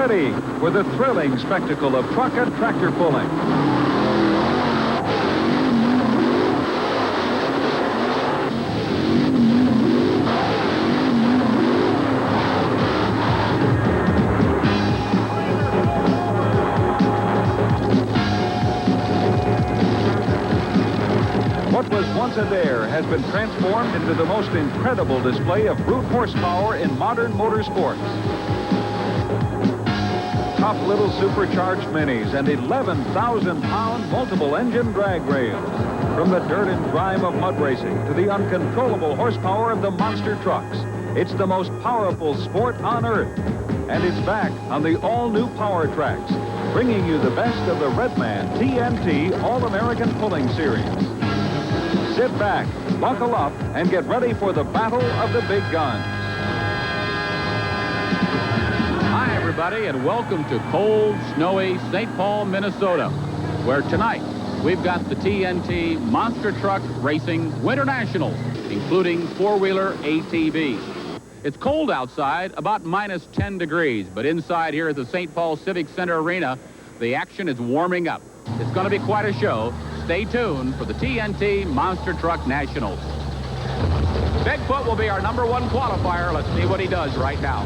ready for the thrilling spectacle of truck and tractor pulling. What was once a dare has been transformed into the most incredible display of brute horsepower in modern motorsports. Tough little supercharged minis and 11,000-pound multiple engine drag rails. From the dirt and grime of mud racing to the uncontrollable horsepower of the monster trucks, it's the most powerful sport on earth. And it's back on the all-new Power Tracks, bringing you the best of the Redman TNT All-American Pulling Series. Sit back, buckle up, and get ready for the battle of the big guns. Hi, everybody, and welcome to cold, snowy St. Paul, Minnesota, where tonight we've got the TNT Monster Truck Racing Winter Nationals, including four-wheeler ATVs. It's cold outside, about minus 10 degrees, but inside here at the St. Paul Civic Center Arena, the action is warming up. It's going to be quite a show. Stay tuned for the TNT Monster Truck Nationals. Bigfoot will be our #1 qualifier. Let's see what he does right now.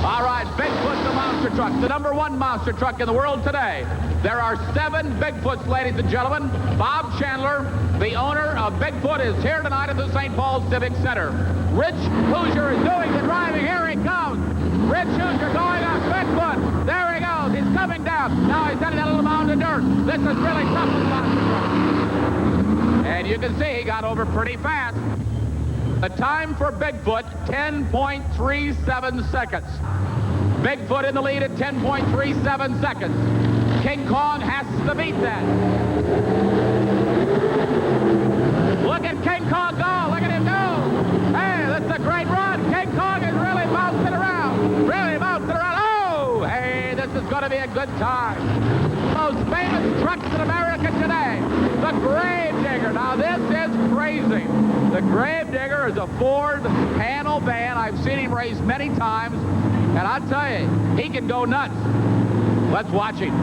All right, Bigfoot the monster truck, the #1 monster truck in the world today. There are 7 Bigfoots, ladies and gentlemen. Bob Chandler, the owner of Bigfoot, is here tonight at the St. Paul Civic Center. Rich Hoosier is doing the driving. Here he comes. Rich Hoosier going up. Bigfoot. There he goes. He's coming down. Now he's heading down a little mound of dirt. This is really tough for the monster truck. And you can see he got over pretty fast. The time for Bigfoot, 10.37 seconds. Bigfoot in the lead at 10.37 seconds. King Kong has to beat that. Look at King Kong go. Look at him go. Hey, that's a great run. King Kong is really bouncing around. Really bouncing around. Oh, hey, this is going to be a good time. Most famous trucks in America today. The Gravedigger. Now, this is crazy. The Gravedigger is a Ford panel van. I've seen him race many times, and I tell you, he can go nuts. Let's watch him.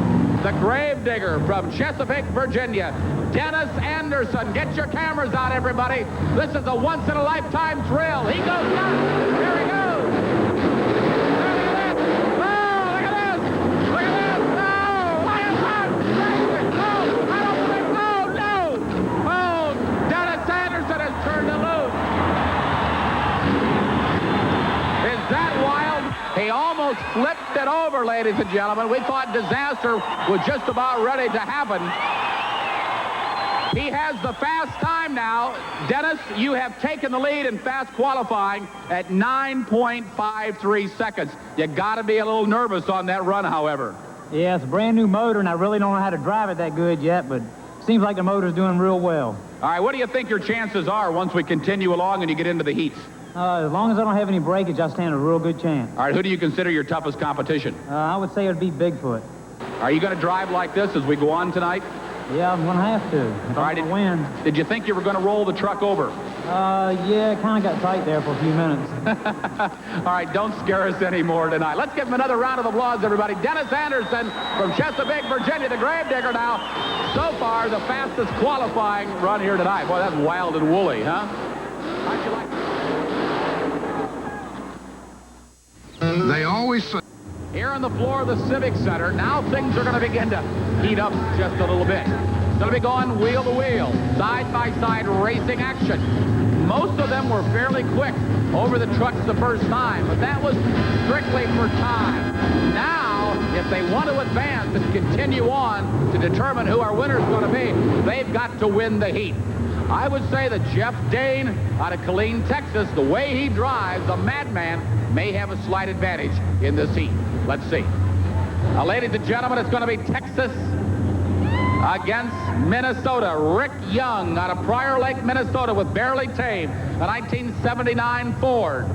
The Gravedigger from Chesapeake, Virginia. Dennis Anderson. Get your cameras out, everybody. This is a once-in-a-lifetime thrill. He goes nuts. Here he goes. Look at this. Look at this. Oh, look at that. Oh, I don't believe. Oh, no. Oh, Dennis Anderson has turned it loose. Is that wild? He almost flipped it over, ladies and gentlemen. We thought disaster was just about ready to happen. He has the fast time now. Dennis, you have taken the lead in fast qualifying at 9.53 seconds. You got to be a little nervous on that run, however. Yeah, it's a brand new motor, and I really don't know how to drive it that good yet, but seems like the motor's doing real well. All right, what do you think your chances are once we continue along and you get into the heats? As long as I don't have any breakage, I stand a real good chance. All right, who do you consider your toughest competition? I would say it would be Bigfoot. Are you going to drive like this as we go on tonight? Yeah, I'm going to have to. If All right, I'm going to win. Did you think you were going to roll the truck over? Yeah, it kind of got tight there for a few minutes. All right, don't scare us anymore tonight. Let's give him another round of applause, everybody. Dennis Anderson from Chesapeake, Virginia, the Gravedigger now. So far, the fastest qualifying run here tonight. Boy, that's wild and woolly, huh? How'd you like it? They always say. Here on the floor of the Civic Center, now things are going to begin to heat up just a little bit. It's going to be going wheel to wheel, side-by-side racing action. Most of them were fairly quick over the trucks the first time, but that was strictly for time. Now, if they want to advance and continue on to determine who our winner is going to be, they've got to win the heat. I would say that Jeff Dane out of Killeen, Texas, the way he drives, the madman, may have a slight advantage in this heat. Let's see. Now, ladies and gentlemen, it's going to be Texas against Minnesota. Rick Young out of Prior Lake, Minnesota with Barely Tame, a 1979 Ford.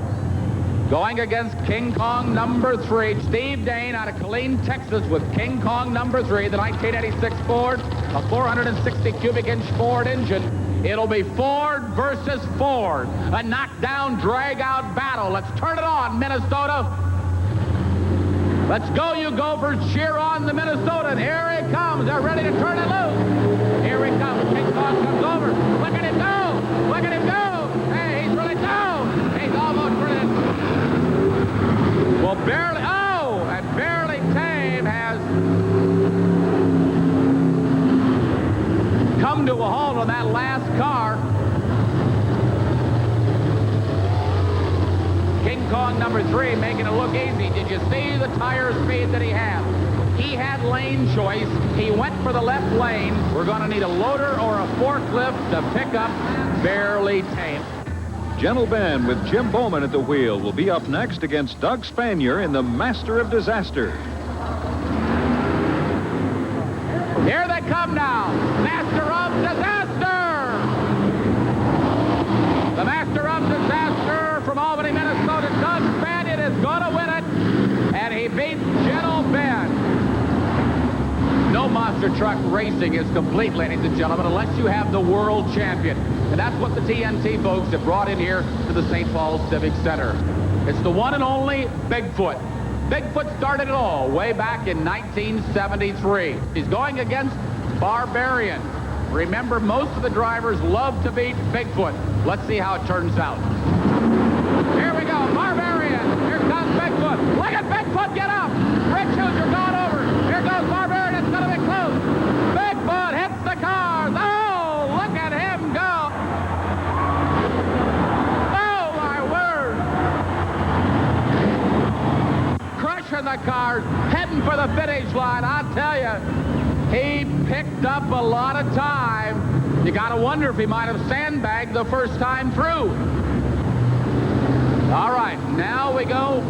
Going against King Kong #3, Steve Dane out of Killeen, Texas with King Kong #3, the 1986 Ford, a 460 cubic inch Ford engine. It'll be Ford versus Ford. A knockdown, drag-out battle. Let's turn it on, Minnesota. Let's go, you Gophers. Cheer on the Minnesotans. Here he comes. They're ready to turn it loose. Here he comes. King Kong comes over. Look at him go. Look at him go. Hey, he's really down. He's almost ready. Well, barely. Oh, and barely Tame has come to a halt on that last car. King Kong number 3 making it look easy. Did you see the tire speed that he had? He had lane choice. He went for the left lane. We're going to need a loader or a forklift to pick up barely Tame. Gentle Ben with Jim Bowman at the wheel will be up next against Doug Spanier in the Master of Disaster. Here they come now. Master of Disaster. The Master of Disaster from Albany, Minnesota. Doug Spanier is going to win it. And he beats Gentle Ben. No monster truck racing is complete, ladies and gentlemen, unless you have the world champion. And that's what the TNT folks have brought in here to the St. Paul Civic Center. It's the one and only Bigfoot. Bigfoot started it all way back in 1973. He's going against Barbarian. Remember, most of the drivers love to beat Bigfoot. Let's see how it turns out. Here we go, Barbarian. Here comes Bigfoot. Look at Bigfoot get up. Rich Hoosier gone over. Here goes Barbarian. It's going to be close. Bigfoot hits the cars. Oh, look at him go. Oh, my word. Crushing the cars, heading for the finish line. I tell you, he picked up a lot of time. You got to wonder if he might have sandbagged the first time through. All right, now we go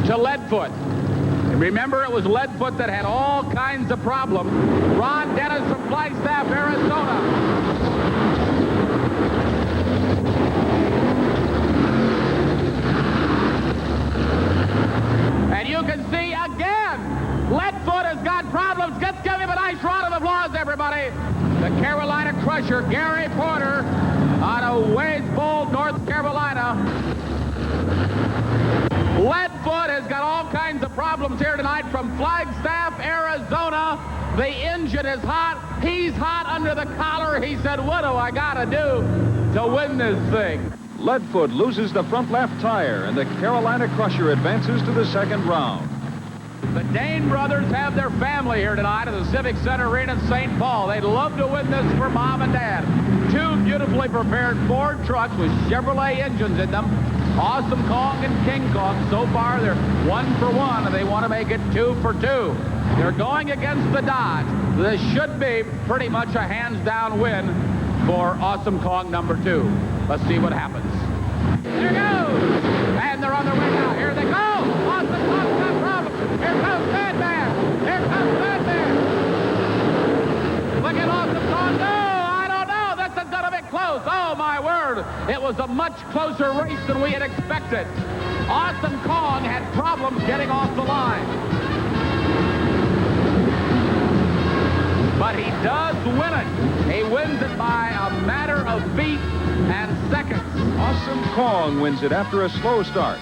to Leadfoot. And remember, it was Leadfoot that had all kinds of problems. Ron Dennis from Flagstaff, Arizona. And you can see again, Leadfoot has got problems. Let's give him a nice round of applause, everybody. The Carolina Crusher, Gary Porter, out of Wadesville, North Carolina. Leadfoot has got all kinds of problems here tonight from Flagstaff, Arizona. The engine is hot. He's hot under the collar. He said, what do I got to do to win this thing? Leadfoot loses the front left tire, and the Carolina Crusher advances to the second round. The Dane brothers have their family here tonight at the Civic Center Arena in St. Paul. They'd love to win this for Mom and Dad. 2 beautifully prepared Ford trucks with Chevrolet engines in them. Awesome Kong and King Kong. So far, they're 1 for 1, and they want to make it 2 for 2. They're going against the Dodge. This should be pretty much a hands-down win for Awesome Kong number 2. Let's see what happens. There goes! And they're on their way now. Here they go! Awesome Kong's got problems. Here comes Batman! Here comes Batman! Look at Awesome Kong. No, I don't know. This is going to be close. Oh, my word. It was a much closer race than we had expected. Awesome Kong had problems getting off the line. But he does win it. He wins it by a matter of feet and seconds. Awesome Kong wins it after a slow start.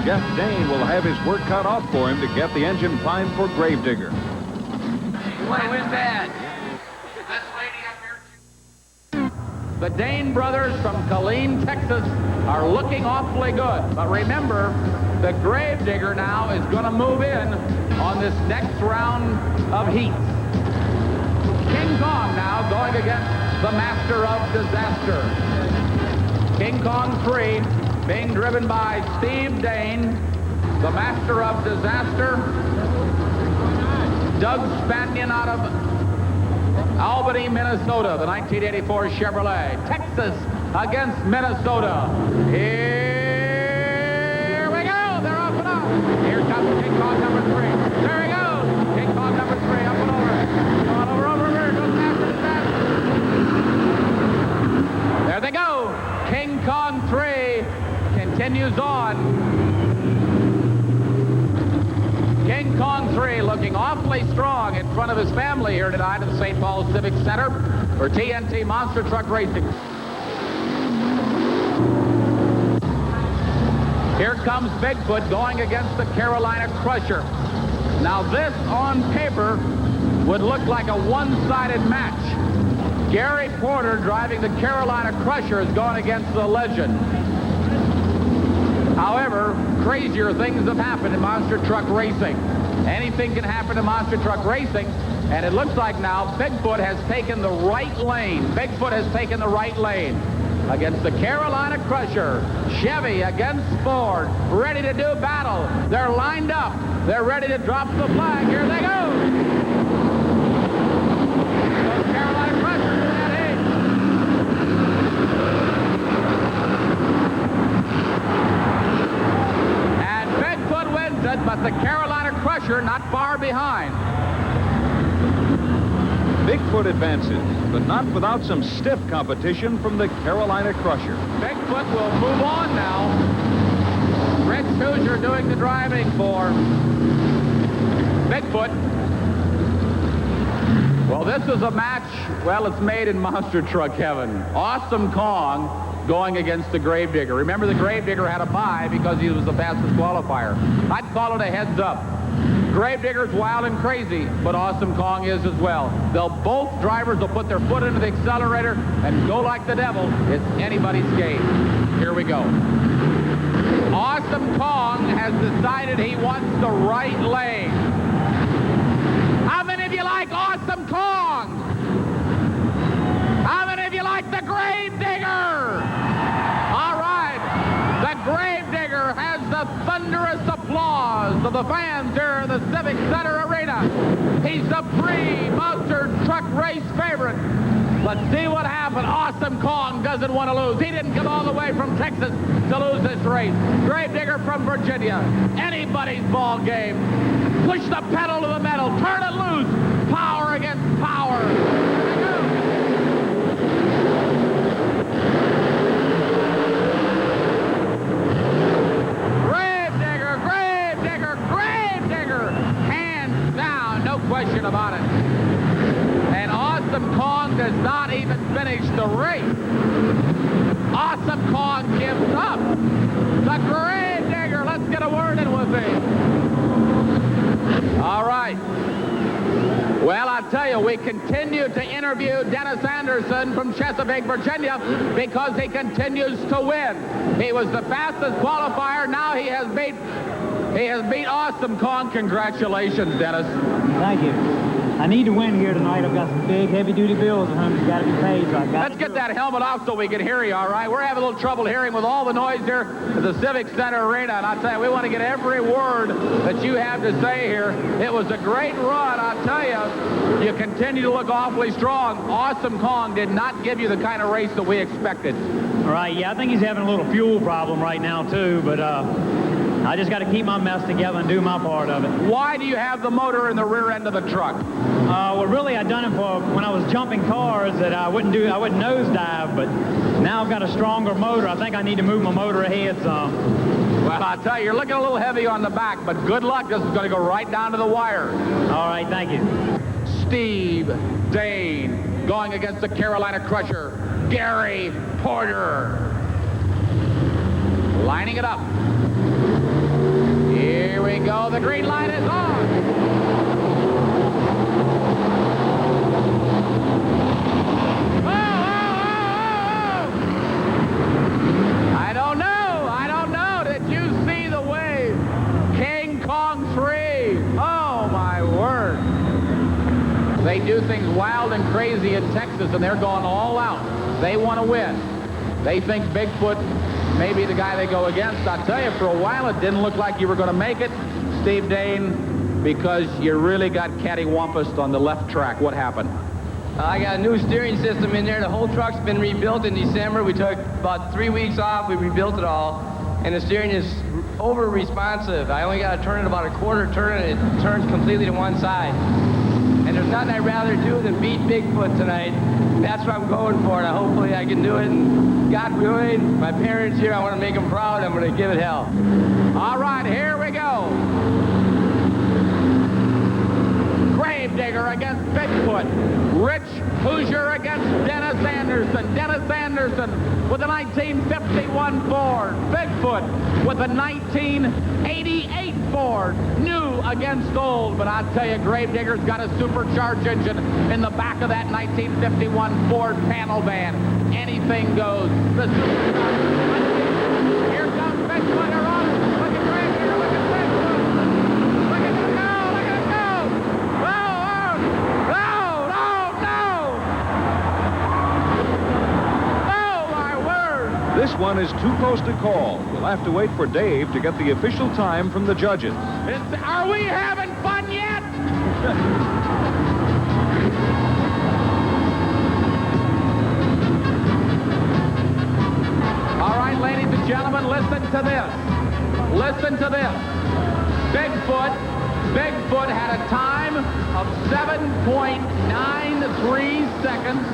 Jeff Dane will have his work cut out for him to get the engine primed for Gravedigger. You want to win bad. This lady up here. The Dane brothers from Killeen, Texas are looking awfully good. But remember, the Gravedigger now is going to move in on this next round of heats. King Kong now going against the Master of Disaster. King Kong 3 being driven by Steve Dane. The Master of Disaster, Doug Spanier out of Albany, Minnesota, the 1984 Chevrolet. Texas against Minnesota. Here we go. They're up and up. Here comes King Kong number 3. There he goes. King Kong number 3 up and over. On over. Here goes Master of Disaster. There they go. King Kong 3 continues on. King Kong 3 looking awfully strong in front of his family here tonight at the St. Paul Civic Center. for TNT Monster Truck Racing. Here comes Bigfoot going against the Carolina Crusher. Now this, on paper, would look like a one-sided match. Gary Porter, driving the Carolina Crusher, has gone against the Legend. However, crazier things have happened in monster truck racing. Anything can happen in monster truck racing, and it looks like now Bigfoot has taken the right lane. Bigfoot has taken the right lane against the Carolina Crusher. Chevy against Ford, ready to do battle. They're lined up. They're ready to drop the flag. Here they go. So the Carolina Crusher to that age. And Bigfoot wins it, but the Carolina Crusher not far behind. Bigfoot advances, but not without some stiff competition from the Carolina Crusher. Bigfoot will move on now. Rich Hoosier doing the driving for Bigfoot. Well, this is a match, well, it's made in monster truck heaven. Awesome Kong going against the Gravedigger. Remember, the Gravedigger had a bye because he was the fastest qualifier. I'd call it a heads up. Gravedigger's wild and crazy, but Awesome Kong is as well. Both drivers will put their foot into the accelerator and go like the devil. It's anybody's game. Here we go. Awesome Kong has decided he wants the right lane. How many of you like Awesome Kong? How many of you like the Gravedigger? All right. The Gravedigger has the thunderous applause of the fans here in the Civic Center Arena. He's the pre-monster truck race favorite. Let's see what happened. Awesome Kong doesn't want to lose. He didn't come all the way from Texas to lose this race. Gravedigger from Virginia. Anybody's ball game. Push the pedal to the metal. Turn it loose. Power against power. Question about it. And Awesome Kong does not even finish the race. Awesome Kong gives up. The Gravedigger, let's get a word in with him. All right. Well, I tell you, we continue to interview Dennis Anderson from Chesapeake, Virginia, because he continues to win. He was the fastest qualifier. Now he has beat Awesome Kong. Congratulations, Dennis. Thank you. I need to win here tonight. I've got some big, heavy-duty bills at home that's got to be paid. So let's get that helmet off so we can hear you, all right? We're having a little trouble hearing with all the noise here at the Civic Center Arena. And I'll tell you, we want to get every word that you have to say here. It was a great run, I'll tell you. You continue to look awfully strong. Awesome Kong did not give you the kind of race that we expected. All right, yeah, I think he's having a little fuel problem right now, too. But I just got to keep my mess together and do my part of it. Why do you have the motor in the rear end of the truck? Well, really, I done it for when I was jumping cars that I wouldn't nosedive, but now I've got a stronger motor. I think I need to move my motor ahead some. Well, I'll tell you, you're looking a little heavy on the back, but good luck. This is going to go right down to the wire. All right, thank you. Steve Dane going against the Carolina Crusher. Gary Porter. Lining it up. Here we go. The green light is on. Oh, I don't know. Did you see the wave? King Kong 3. Oh, my word. They do things wild and crazy in Texas, and they're going all out. They want to win. They think Bigfoot may be the guy they go against. I'll tell you, for a while, it didn't look like you were going to make it, Steve Dane, because you really got cattywampused on the left track. What happened? I got a new steering system in there. The whole truck's been rebuilt in December. We took about 3 weeks off. We rebuilt it all. And the steering is over-responsive. I only got to turn it about a quarter turn, and it turns completely to one side. And there's nothing I'd rather do than beat Bigfoot tonight. That's what I'm going for, and hopefully I can do it. And God willing, my parents here, I want to make them proud. I'm going to give it hell. All right, here we go. Gravedigger against Bigfoot. Rich Hoosier against Dennis Anderson. Dennis Anderson with a 1951 Ford. Bigfoot with a 1988 Ford. New against old. But I tell you, Gravedigger's got a supercharged engine in the back of that 1951 Ford panel van. Anything goes. The supercharged. Here comes Bigfoot. They're on it. Look at Gravedigger. Look at Bigfoot. Look at him go. Look at him go. This one is too close to call. We'll have to wait for Dave to get the official time from the judges. Are we having fun yet? All right, ladies and gentlemen, listen to this. Listen to this. Bigfoot had a time of 7.93 seconds.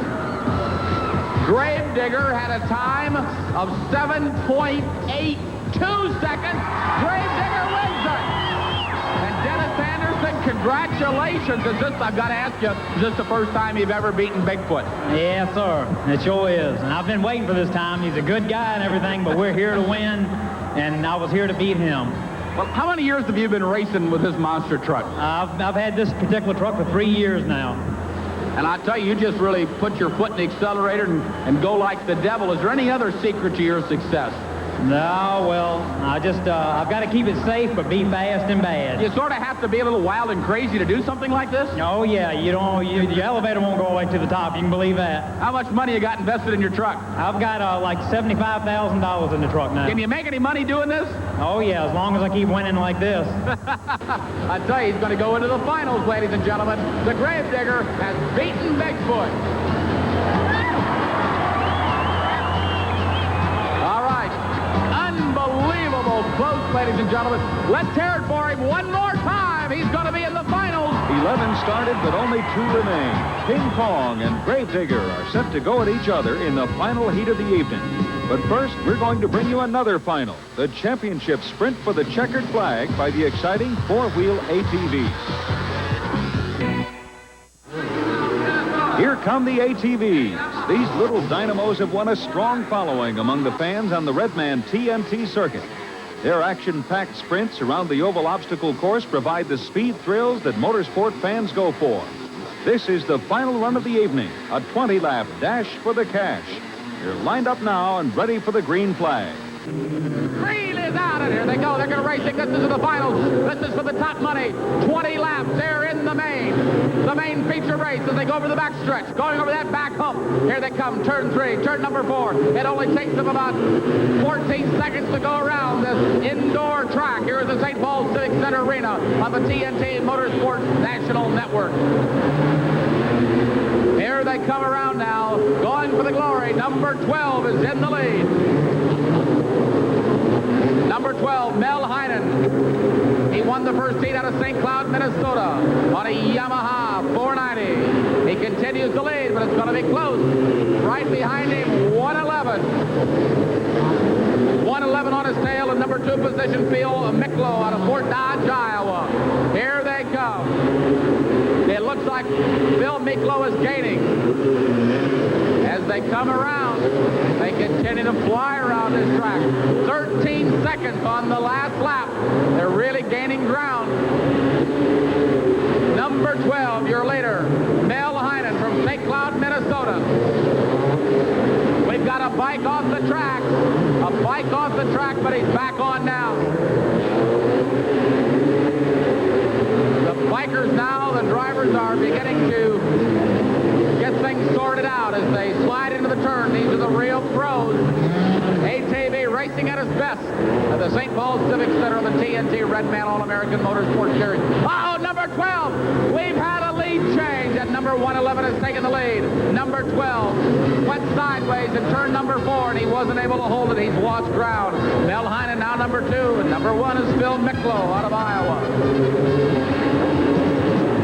Gravedigger had a time of 7.82 seconds. Gravedigger wins it. And Dennis Anderson, congratulations. I've got to ask you, is this the first time you've ever beaten Bigfoot? Yes, sir. It sure is. And I've been waiting for this time. He's a good guy and everything, but we're here to win, and I was here to beat him. Well, how many years have you been racing with this monster truck? I've had this particular truck for 3 years now. And I tell you, you just really put your foot in the accelerator and go like the devil. Is there any other secret to your success? No, well, I've got to keep it safe, but be fast and bad. You sort of have to be a little wild and crazy to do something like this? Oh, yeah, the elevator won't go all the way to the top, you can believe that. How much money you got invested in your truck? I've got like $75,000 in the truck now. Can you make any money doing this? Oh, yeah, as long as I keep winning like this. I tell you, he's going to go into the finals, ladies and gentlemen. The Gravedigger has beaten Bigfoot. Unbelievable close, ladies and gentlemen. Let's hear it for him one more time. He's going to be in the finals. 11 started, but only 2 remain. King Kong and Gravedigger are set to go at each other in the final heat of the evening. But first, we're going to bring you another final, the championship sprint for the checkered flag by the exciting 4-wheel ATVs. Here come the ATVs. These little dynamos have won a strong following among the fans on the Redman TNT circuit. Their action-packed sprints around the oval obstacle course provide the speed thrills that motorsport fans go for. This is the final run of the evening, a 20-lap dash for the cash. They're lined up now and ready for the green flag. Green is out, and here they go. They're going to race it. This is the finals. This is for the top money. 20 laps. They're in the main feature race as they go over the back stretch, going over that back hump. Here they come. Turn 3, turn number 4. It only takes them about 14 seconds to go around this indoor track here at the St. Paul Civic Center Arena on the TNT Motorsports National Network. Here they come around now, going for the glory. Number 12 is in the lead. Number 12, Mel Heinen. He won the first heat out of St. Cloud, Minnesota on a Yamaha 490. He continues to lead, but it's going to be close. Right behind him, 111. 111 on his tail in number 2 position, Phil Miklo out of Fort Dodge, Iowa. Here they come. It looks like Phil Miklo is gaining. As they come around, they continue to fly around this track. 13 seconds on the last lap. They're really gaining ground. Number 12, your leader, Mel Heinen from St. Cloud, Minnesota. We've got a bike off the track. A bike off the track, but he's back on now. The bikers now, the drivers are beginning to get things sorted out as they slide into the turn. These are the real pros. ATV racing at its best at the St. Paul Civic Center on the TNT Redman All-American Motorsports Series. Oh, number 12. We've had a lead change, and number 111 has taken the lead. Number 12 went sideways in turn number 4, and he wasn't able to hold it. He's lost ground. Mel Heinen now number 2, and number 1 is Phil Miklo out of Iowa.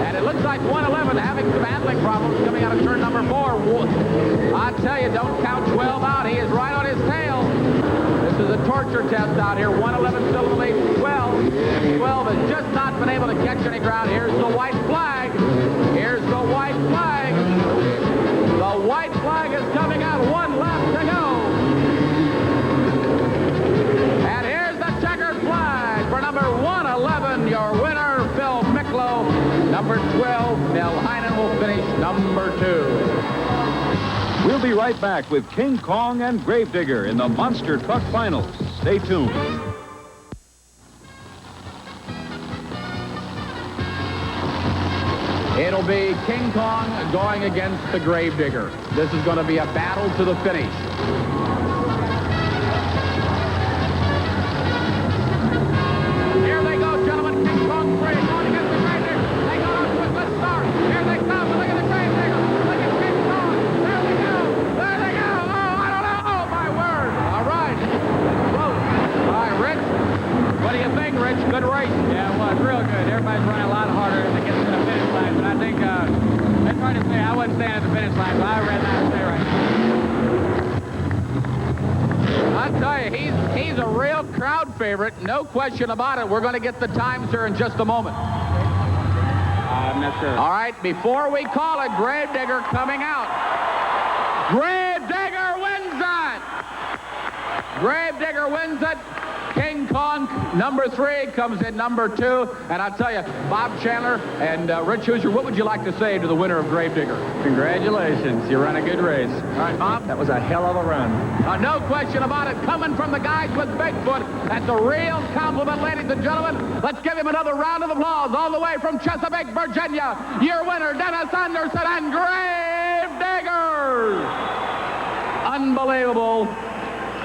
And it looks like 111 having some handling problems coming out of turn number 4. I tell you, don't count 12 out. He is right on his tail. This is a torture test out here. 111 still in the lead. 12 has just not been able to catch any ground. Here's the white flag. the white flag. The white flag is coming out. One lap to go. And here's the checkered flag for number 111, your winner, Phil Miklo. Number 12, Mel Heinen will finish number 2. We'll be right back with King Kong and Gravedigger in the Monster Truck Finals. Stay tuned. It'll be King Kong going against the Gravedigger. This is going to be a battle to the finish. Here they go, gentlemen. King Kong 3 going against the Gravedigger. They got off to a good start. Here they come. Look at the Gravedigger. Look at King Kong. There they go. There they go. Oh, I don't know. Oh, my word. All right. Whoa. All right, Rich. What do you think, Rich? Good race. Yeah, it was real good. Everybody's running a lot harder than it gets to the finish line. But I think, it's hard to say. I wasn't standing at the finish line, but I ran that stay right. I tell you, he's a real crowd favorite. No question about it. We're going to get the times here in just a moment. I'm not sure. All right, before we call it, Gravedigger coming out. Gravedigger wins it! Gravedigger wins it. King Kong, number 3, comes in number 2. And I'll tell you, Bob Chandler and Rich Hoosier, what would you like to say to the winner of Gravedigger? Congratulations. You ran a good race. All right, Bob? That was a hell of a run. No question about it. Coming from the guys with Bigfoot. That's a real compliment, ladies and gentlemen. Let's give him another round of applause all the way from Chesapeake, Virginia. Your winner, Dennis Anderson and Gravedigger. Unbelievable.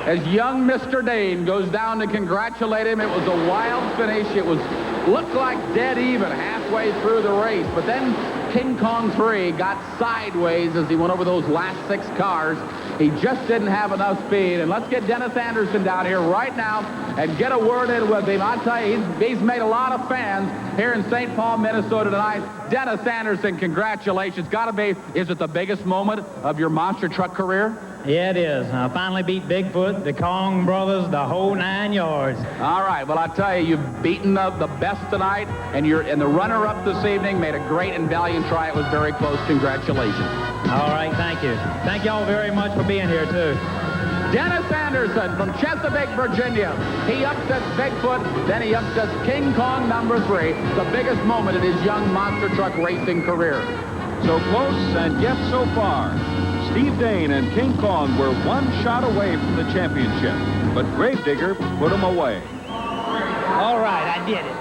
As young Mr. Dane goes down to congratulate him. It was a wild finish. It looked like dead even halfway through the race. But then King Kong 3 got sideways as he went over those last 6 cars. He just didn't have enough speed. And let's get Dennis Anderson down here right now and get a word in with him. I'll tell you, he's made a lot of fans here in St. Paul, Minnesota tonight. Dennis Anderson, congratulations. Gotta be, is it the biggest moment of your monster truck career? Yeah, it is. I finally beat Bigfoot, the Kong brothers, the whole 9 yards. All right. Well, I tell you, you've beaten the best tonight, and the runner-up this evening made a great and valiant try. It was very close. Congratulations. All right, thank you. Thank y'all very much for being here, too. Dennis Anderson from Chesapeake, Virginia. He upsets Bigfoot, then he upsets King Kong number 3, the biggest moment in his young monster truck racing career. So close and yet so far. Steve Dane and King Kong were 1 shot away from the championship, but Gravedigger put them away. All right, I did it.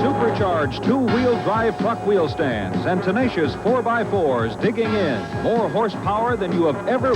Supercharged 2-wheel drive truck wheel stands and tenacious 4x4s digging in. More horsepower than you have ever...